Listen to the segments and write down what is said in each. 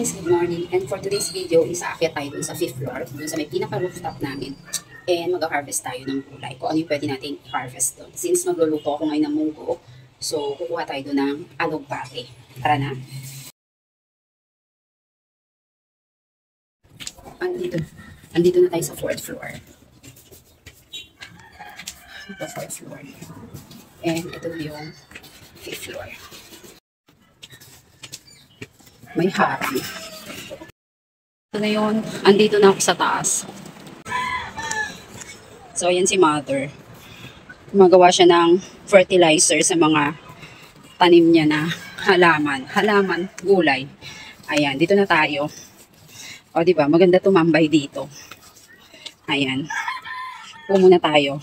guys, good morning. And for today's video is aakyat tayo dun sa 5th floor, dun sa may pinaka-rooftop namin. And mag-harvest tayo ng gulay. Kung ano yung pwede natin i-harvest dun. Since magluluto ako ngayon ng munggo, so kukuha tayo dun ng alugbate. Tara na. Andito na tayo sa 4th floor. Ito 4th floor. And ito yung 5th floor. May harang. Ito na yun. Andito na ako sa taas. So, ayan si mother. Gumagawa siya ng fertilizer sa mga tanim niya na halaman. Halaman, gulay. Ayan, dito na tayo. O, diba? Maganda tumambay dito. Ayan. Upo muna tayo.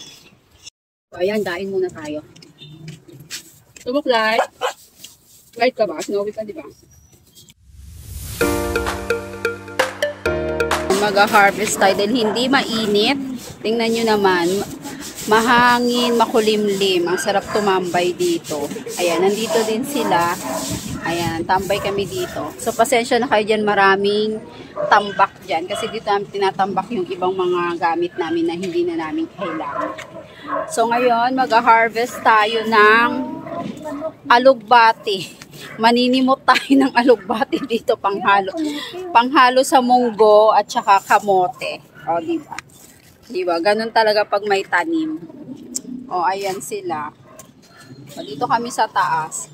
So, ayan, dain muna tayo. Tubok light. Light ka ba? Snowy ka, diba? Mag-harvest tayo dahil hindi mainit. Tingnan nyo naman, mahangin, makulimlim. Ang sarap tumambay dito. Ayan, nandito din sila. Ayan, tambay kami dito. So, pasensya na kayo dyan, maraming tambak dyan. Kasi dito namin tinatambak yung ibang mga gamit namin na hindi na namin kailangan. So, ngayon, mag-harvest tayo ng alugbati. Maninimot tayo ng alugbati dito panghalo. Panghalo sa munggo at saka kamote. O, diba? Diba? Ganun talaga pag may tanim. O, ayan sila. O, dito kami sa taas.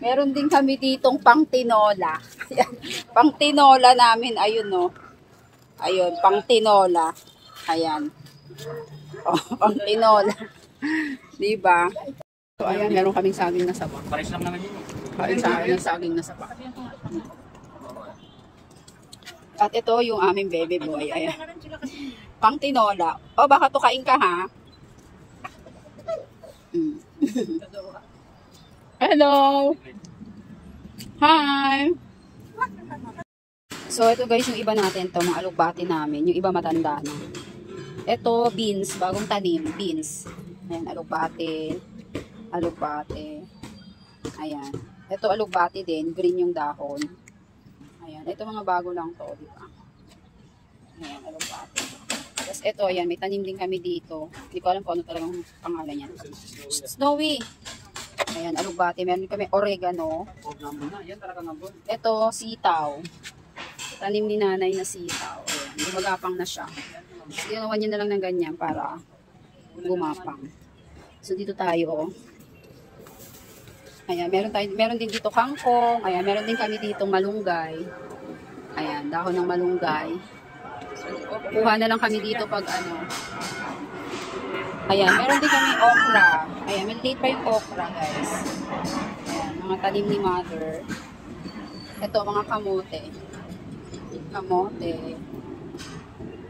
Meron din kami ditong pangtinola. Pangtinola namin, ayun o. Ayun, pangtinola. Ayan. O, pangtinola. Diba? So, ayan, meron kaming saging na saba. Pares lang naman yun. Kain sa akin ng saging na saba. At ito yung aming baby boy. Ayan. Pang tinola. O, baka tukain ka, ha? Hello! Hi! So, ito guys, yung iba natin to, mga alugbati namin. Yung iba matanda na. Ito, beans. Bagong tanim. Beans. Ayan, alugbati. Alugbati. Ayan. Ito alugbati din, green yung dahon. Ayan, ito mga bago lang to, di ba? Ayan, alugbati. Tapos ito, ayan, may tanim din kami dito. Hindi ko alam kung ano talagang pangalan niya. Snowy! Ayan, alugbati. Meron din kami oregano. Ito, sitaw. Tanim ni nanay na sitaw. Ayan, gumagapang na siya. Ginawa niya na lang ng ganyan para gumapang. So, dito tayo, ayan, meron din dito kangkong. Ayan, meron din kami dito malunggay. Ayan, dahon ng malunggay. Kuha na lang kami dito pag ano. Ayan, meron din kami okra. Ayan, may late pa yung okra, guys. Ayan, mga tanim ni mother. Ito, mga kamote. Kamote.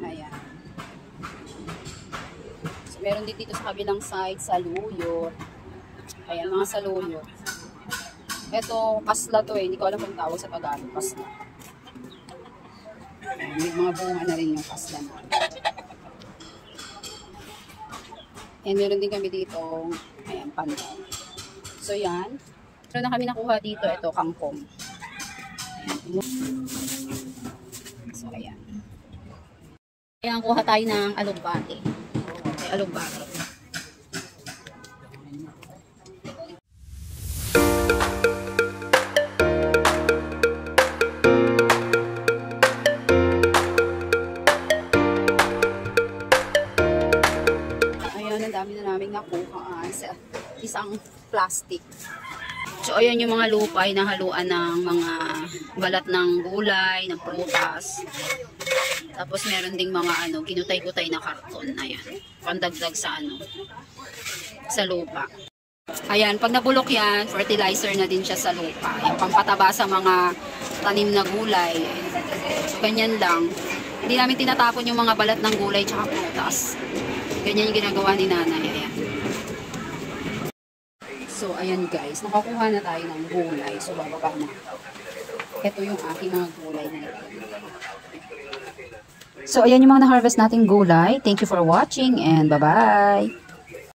Ayan. So, meron din dito sa kabilang side, saluyot. Ayan, mga saluyot. Ito, pasla to eh. Hindi ko alam kung tawag sa Tagalog. Pasla. Ayan, may mga bunga na rin yung pasla na. Ayan, meron din kami dito. Ayan, pandan. So, yan. Meron na kami nakuha dito. Ito, kangkong. Ayan. So, ayan. Ayan, kuha tayo ng alugbati. Alugbati. Dami na namin nakuha sa isang plastic. So, ayan yung mga lupay na haluan ng mga balat ng gulay, ng prutas. Tapos, meron ding mga ginutay-gutay na karton. Ayan. Pandagdag sa sa lupa. Ayan, pag nabulok yan, fertilizer na din siya sa lupa. Yung pampataba sa mga tanim na gulay. So, ganyan lang. Hindi namin tinatapon yung mga balat ng gulay tsaka prutas. Ganyan yung ginagawa ni nanay. Ayan. So, ayan guys. Nakakuha na tayo ng gulay. So, bababa na. Ito yung aking mga gulay na ito. So, ayan yung mga na-harvest nating gulay. Thank you for watching and bye-bye!